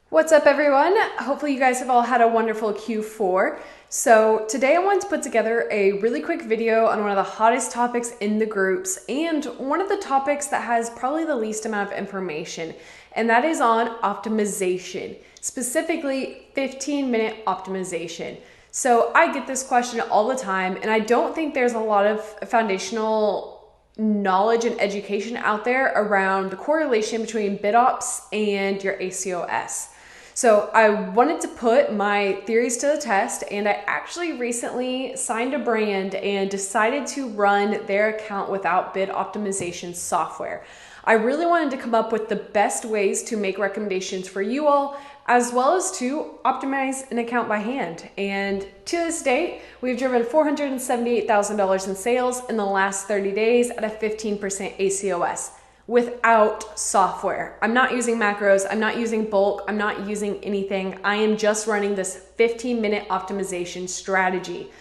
What's up, everyone? Hopefully you guys have all had a wonderful Q4. So today I wanted to put together a really quick video on one of the hottest topics in the groups and one of the topics that has probably the least amount of information, and that is on optimization, specifically 15-minute optimization. So I get this question all the time, and I don't think there's a lot of foundational knowledge and education out there around the correlation between BitOps and your ACoS. So I wanted to put my theories to the test, and I actually recently signed a brand and decided to run their account without bid optimization software. I really wanted to come up with the best ways to make recommendations for you all, as well as to optimize an account by hand. And to this date, we've driven $478,000 in sales in the last 30 days at a 15% ACoS without software. I'm not using macros, I'm not using bulk, I'm not using anything. I am just running this 15-minute optimization strategy.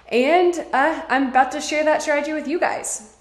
And I'm about to share that strategy with you guys.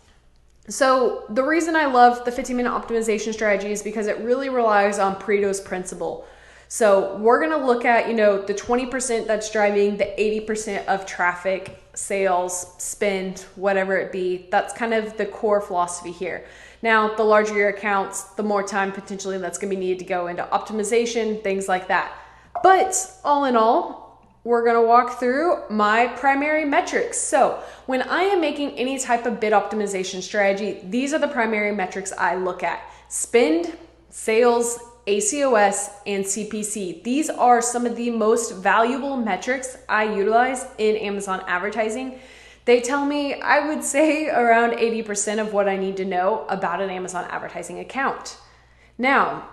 So the reason I love the 15-minute optimization strategy is because it really relies on Pareto's principle. So we're going to look at, the 20% that's driving the 80% of traffic, sales, spend, whatever it be. That's kind of the core philosophy here. Now, the larger your accounts, the more time potentially that's going to be needed to go into optimization, things like that. But all in all, we're going to walk through my primary metrics. So when I am making any type of bid optimization strategy, these are the primary metrics I look at: spend, sales, ACoS, and CPC. These are some of the most valuable metrics I utilize in Amazon advertising. They tell me, I would say, around 80% of what I need to know about an Amazon advertising account. Now,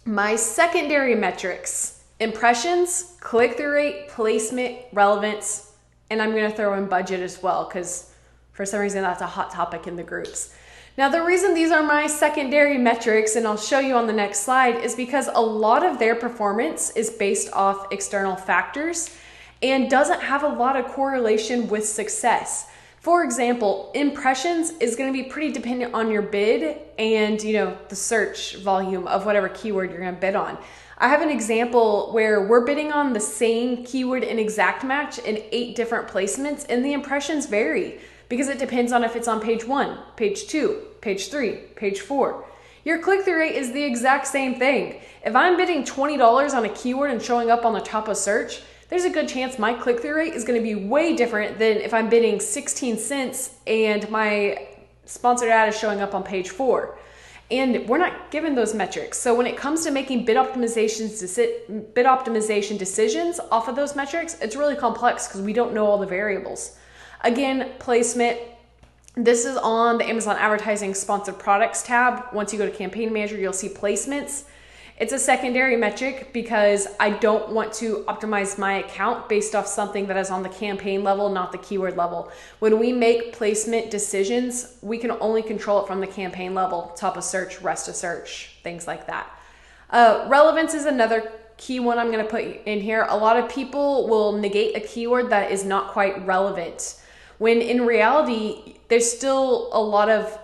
my secondary metrics: impressions, click-through rate, placement, relevance, and I'm going to throw in budget as well because for some reason that's a hot topic in the groups. Now, the reason these are my secondary metrics, and I'll show you on the next slide, is because a lot of their performance is based off external factors and doesn't have a lot of correlation with success. For example, impressions is going to be pretty dependent on your bid and, the search volume of whatever keyword you're going to bid on. I have an example where we're bidding on the same keyword in exact match in 8 different placements, and the impressions vary because it depends on if it's on page 1, page 2, page 3, page 4. Your click-through rate is the exact same thing. If I'm bidding $20 on a keyword and showing up on the top of search, there's a good chance my click-through rate is going to be way different than if I'm bidding 16 cents and my sponsored ad is showing up on page 4. And we're not given those metrics. So when it comes to making bid optimization decisions off of those metrics, it's really complex because we don't know all the variables. Again, placement. This is on the Amazon Advertising Sponsored Products tab. Once you go to Campaign Manager, you'll see placements. It's a secondary metric because I don't want to optimize my account based off something that is on the campaign level, not the keyword level. When we make placement decisions, we can only control it from the campaign level: top of search, rest of search, things like that. Relevance is another key one I'm going to put in here. A lot of people will negate a keyword that is not quite relevant, when in reality, there's still a lot of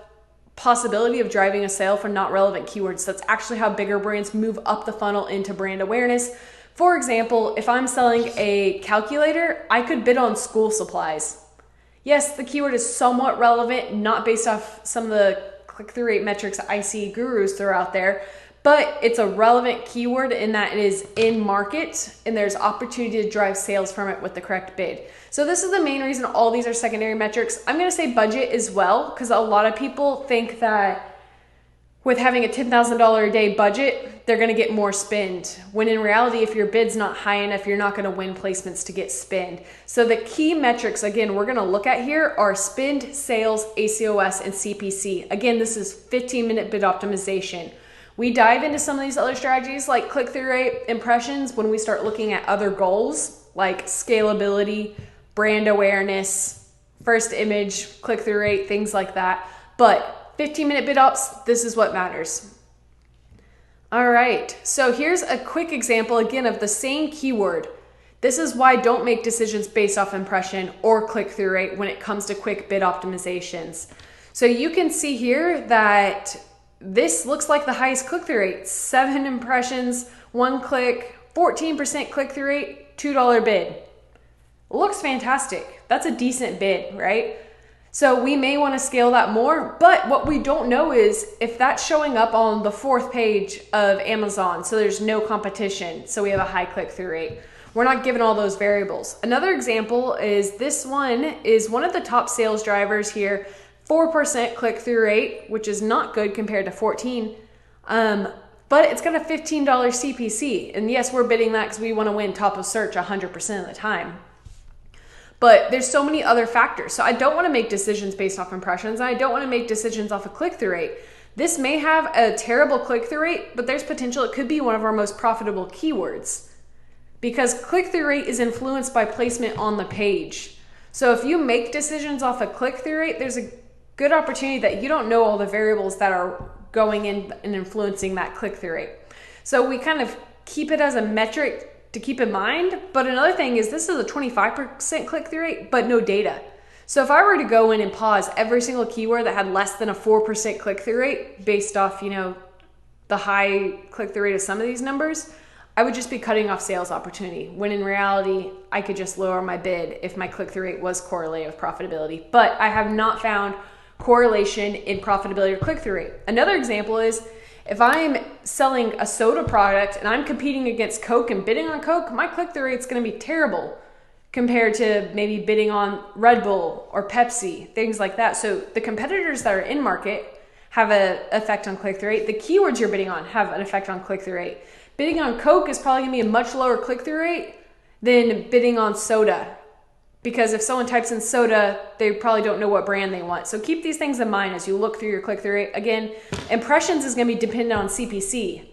possibility of driving a sale for not relevant keywords. That's actually how bigger brands move up the funnel into brand awareness. For example, if I'm selling a calculator, I could bid on school supplies. Yes, the keyword is somewhat relevant, not based off some of the click-through rate metrics I see gurus throw out there, but it's a relevant keyword in that it is in market and there's opportunity to drive sales from it with the correct bid. So this is the main reason all these are secondary metrics. I'm going to say budget as well, because a lot of people think that with having a $10,000 a day budget, they're going to get more spend. When in reality, if your bid's not high enough, you're not going to win placements to get spend. So the key metrics, again, we're going to look at here are spend, sales, ACoS, and CPC. Again, this is 15-minute bid optimization. We dive into some of these other strategies like click-through rate, impressions, when we start looking at other goals like scalability, brand awareness, first image, click-through rate, things like that. But 15-minute bid ops, this is what matters. All right, so here's a quick example again of the same keyword. This is why don't make decisions based off impression or click-through rate when it comes to quick bid optimizations. So you can see here that this looks like the highest click-through rate. 7 impressions, 1 click, 14% click-through rate, $2 bid. Looks fantastic. That's a decent bid, right? So we may want to scale that more, but what we don't know is if that's showing up on the 4th page of Amazon, so there's no competition, so we have a high click-through rate. We're not given all those variables. Another example is this one is one of the top sales drivers here, 4% click-through rate, which is not good compared to 14, but it's got a $15 CPC. And yes, we're bidding that because we want to win top of search 100% of the time. But there's so many other factors. So I don't want to make decisions based off impressions. And I don't want to make decisions off of click-through rate. This may have a terrible click-through rate, but there's potential it could be one of our most profitable keywords. Because click-through rate is influenced by placement on the page. So if you make decisions off of click-through rate, there's a good opportunity that you don't know all the variables that are going in and influencing that click-through rate. So we kind of keep it as a metric to keep in mind. But another thing is this is a 25% click-through rate, but no data. So if I were to go in and pause every single keyword that had less than a 4% click-through rate based off, the high click-through rate of some of these numbers, I would just be cutting off sales opportunity, when in reality, I could just lower my bid if my click-through rate was correlated with profitability. But I have not found correlation in profitability or click-through rate. Another example is if I'm selling a soda product and I'm competing against Coke and bidding on Coke, my click-through rate is going to be terrible compared to maybe bidding on Red Bull or Pepsi, things like that. So the competitors that are in market have an effect on click-through rate. The keywords you're bidding on have an effect on click-through rate. Bidding on Coke is probably going to be a much lower click-through rate than bidding on soda. Because if someone types in soda, they probably don't know what brand they want. So keep these things in mind as you look through your click-through rate. Again, impressions is going to be dependent on CPC,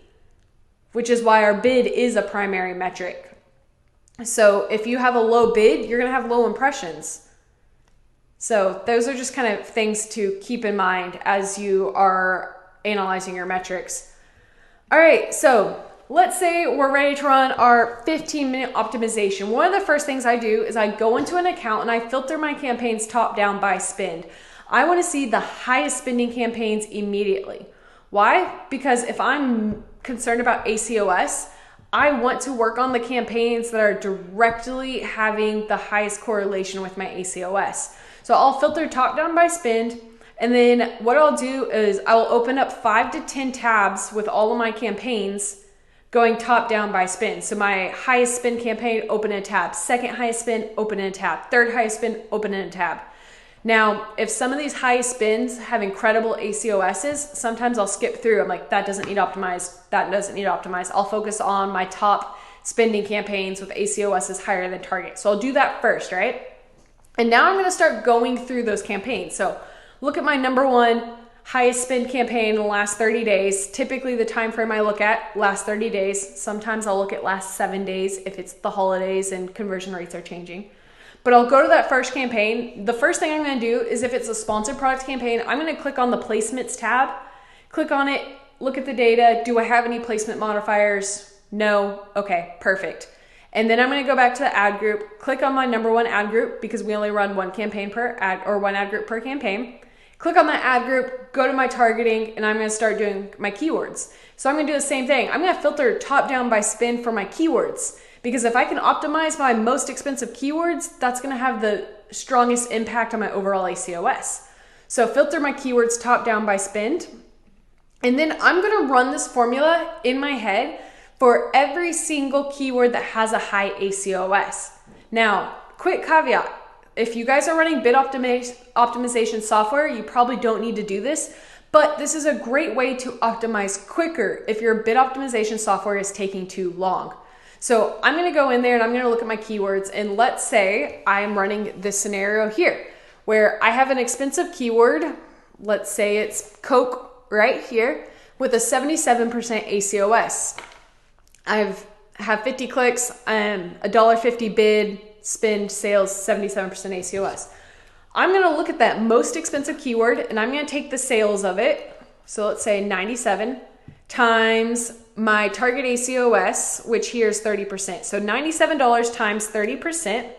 which is why our bid is a primary metric. So if you have a low bid, you're going to have low impressions. So those are just kind of things to keep in mind as you are analyzing your metrics. All right, so let's say we're ready to run our 15-minute optimization. One of the first things I do is I go into an account and I filter my campaigns top down by spend. I want to see the highest spending campaigns immediately. Why? Because if I'm concerned about ACoS, I want to work on the campaigns that are directly having the highest correlation with my ACoS. So I'll filter top down by spend. And then what I'll do is I will open up 5 to 10 tabs with all of my campaigns going top down by spend. So my highest spend campaign, open in a tab. Second highest spend, open in a tab. Third highest spend, open in a tab. Now, if some of these highest spends have incredible ACoSs, sometimes I'll skip through. I'm like, that doesn't need optimized. That doesn't need optimized. I'll focus on my top spending campaigns with ACoSs higher than target. So I'll do that first, right? And now I'm going to start going through those campaigns. So look at my number one highest spend campaign in the last 30 days. Typically the time frame I look at, last 30 days. Sometimes I'll look at last 7 days if it's the holidays and conversion rates are changing. But I'll go to that first campaign. The first thing I'm going to do is if it's a sponsored product campaign, I'm going to click on the placements tab, click on it, look at the data. Do I have any placement modifiers? No. Okay, perfect. And then I'm going to go back to the ad group, click on my number one ad group because we only run one campaign per ad or one ad group per campaign. Click on that ad group, go to my targeting, and I'm going to start doing my keywords. So I'm going to do the same thing. I'm going to filter top down by spend for my keywords because if I can optimize my most expensive keywords, that's going to have the strongest impact on my overall ACoS. So filter my keywords top down by spend. And then I'm going to run this formula in my head for every single keyword that has a high ACoS. Now, quick caveat. If you guys are running bid optimization software, you probably don't need to do this, but this is a great way to optimize quicker if your bid optimization software is taking too long. So I'm going to go in there and I'm going to look at my keywords, and let's say I'm running this scenario here where I have an expensive keyword. Let's say it's Coke right here with a 77% ACoS. I have 50 clicks, $1.50 bid, spend, sales, 77% ACoS. I'm going to look at that most expensive keyword and I'm going to take the sales of it. So let's say 97 times my target ACoS, which here is 30%. So $97 times 30%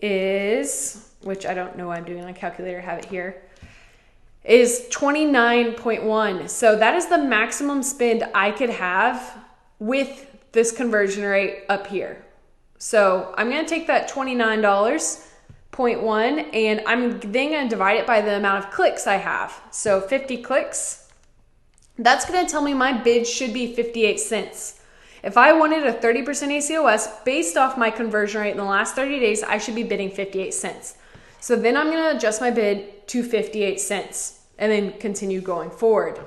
is, which I don't know why I'm doing on a calculator, I have it here, is 29.1. So that is the maximum spend I could have with this conversion rate up here. So I'm going to take that $29.1 and I'm then going to divide it by the amount of clicks I have. So 50 clicks, that's going to tell me my bid should be 58 cents. If I wanted a 30% ACoS based off my conversion rate in the last 30 days, I should be bidding 58 cents. So then I'm going to adjust my bid to 58 cents and then continue going forward.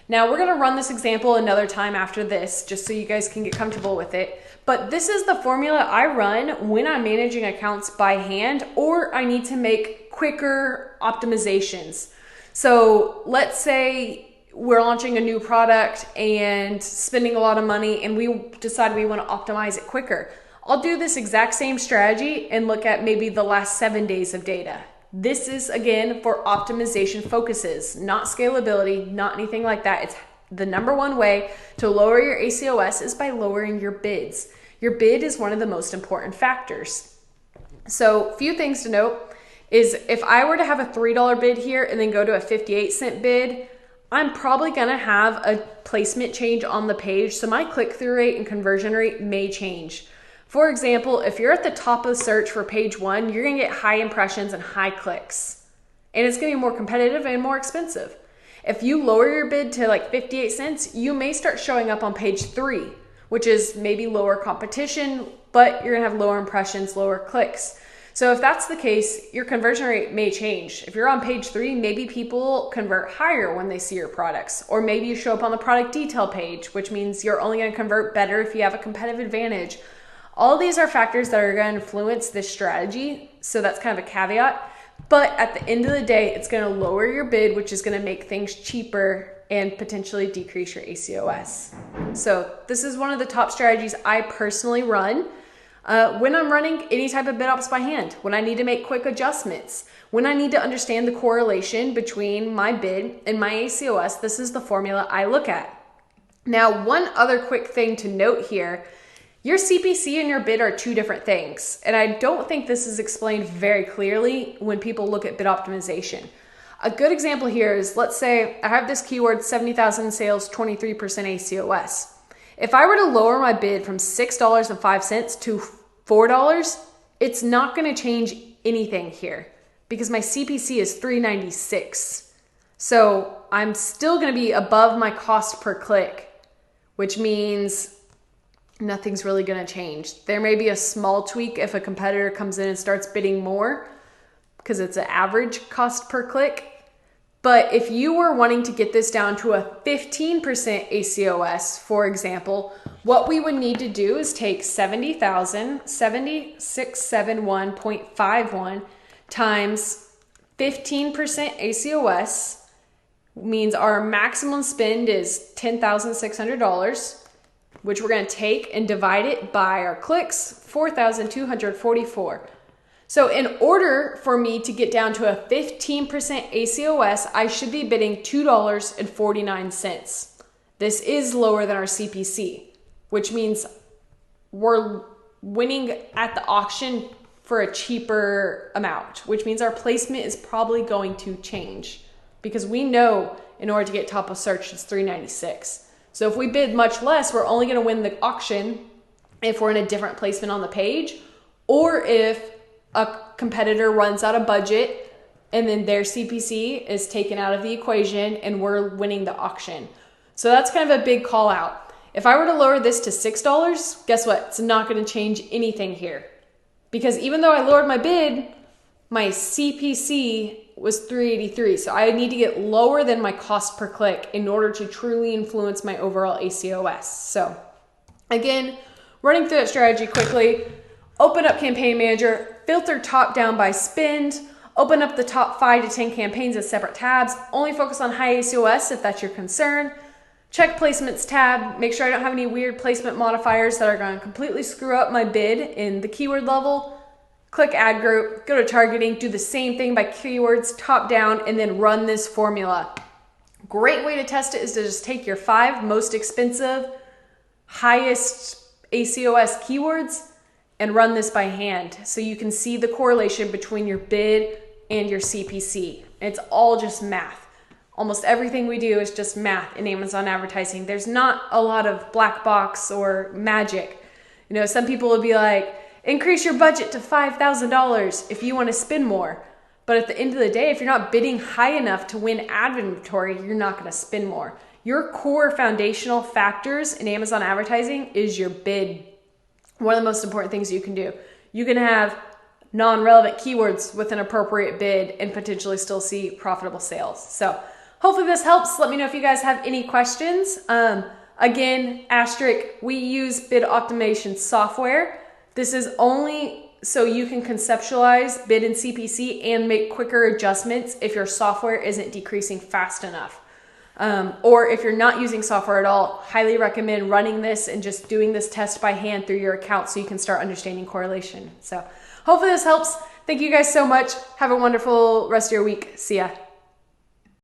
Now we're going to run this example another time after this, just so you guys can get comfortable with it. But this is the formula I run when I'm managing accounts by hand or I need to make quicker optimizations. So let's say we're launching a new product and spending a lot of money and we decide we want to optimize it quicker. I'll do this exact same strategy and look at maybe the last 7 days of data. This is again for optimization focuses, not scalability, not anything like that. It's the number one way to lower your ACoS is by lowering your bids. Your bid is one of the most important factors. So few things to note is if I were to have a $3 bid here and then go to a 58-cent bid, I'm probably going to have a placement change on the page. So my click-through rate and conversion rate may change. For example, if you're at the top of the search for page 1, you're going to get high impressions and high clicks. And it's going to be more competitive and more expensive. If you lower your bid to like 58 cents, you may start showing up on page 3, which is maybe lower competition, but you're going to have lower impressions, lower clicks. So if that's the case, your conversion rate may change. If you're on page 3, maybe people convert higher when they see your products. Or maybe you show up on the product detail page, which means you're only going to convert better if you have a competitive advantage. All these are factors that are going to influence this strategy. So that's kind of a caveat. But at the end of the day, it's going to lower your bid, which is going to make things cheaper and potentially decrease your ACoS. So this is one of the top strategies I personally run. When I'm running any type of bid ops by hand, when I need to make quick adjustments, when I need to understand the correlation between my bid and my ACoS, this is the formula I look at. Now, one other quick thing to note here, your CPC and your bid are two different things. And I don't think this is explained very clearly when people look at bid optimization. A good example here is, let's say I have this keyword 70,000 sales, 23% ACoS. If I were to lower my bid from $6.05 to $4, it's not going to change anything here because my CPC is $3.96. So I'm still going to be above my cost per click, which means nothing's really going to change. There may be a small tweak if a competitor comes in and starts bidding more because it's an average cost per click. But if you were wanting to get this down to a 15% ACoS, for example, what we would need to do is take 70,000, 7671.51 times 15% ACoS, means our maximum spend is $10,600, which we're going to take and divide it by our clicks, 4,244. So in order for me to get down to a 15% ACoS, I should be bidding $2.49. This is lower than our CPC, which means we're winning at the auction for a cheaper amount, which means our placement is probably going to change because we know in order to get top of search, it's $3.96. So if we bid much less, we're only going to win the auction if we're in a different placement on the page, or if a competitor runs out of budget and then their CPC is taken out of the equation and we're winning the auction. So that's kind of a big call out. If I were to lower this to $6, guess what? It's not going to change anything here. Because even though I lowered my bid, my CPC was $3.83. So I need to get lower than my cost per click in order to truly influence my overall ACoS. So again, running through that strategy quickly, open up Campaign Manager, filter top down by spend, open up the top 5 to 10 campaigns as separate tabs, only focus on high ACoS if that's your concern. Check Placements tab, make sure I don't have any weird placement modifiers that are going to completely screw up my bid in the keyword level. Click Ad Group, go to Targeting, do the same thing by keywords, top down, and then run this formula. Great way to test it is to just take your 5 most expensive, highest ACoS keywords and run this by hand so you can see the correlation between your bid and your CPC. It's all just math. Almost everything we do is just math in Amazon advertising. There's not a lot of black box or magic. You know, some people will be like, increase your budget to $5,000 if you want to spend more. But at the end of the day, if you're not bidding high enough to win ad inventory, you're not going to spend more. Your core foundational factors in Amazon advertising is your bid. One of the most important things you can do. You can have non-relevant keywords with an appropriate bid and potentially still see profitable sales. So hopefully this helps. Let me know if you guys have any questions. Again, asterisk, we use bid optimization software. This is only so you can conceptualize bid and CPC and make quicker adjustments if your software isn't decreasing fast enough. Or if you're not using software at all, highly recommend running this and just doing this test by hand through your account so you can start understanding correlation. So hopefully this helps. Thank you guys so much. Have a wonderful rest of your week. See ya.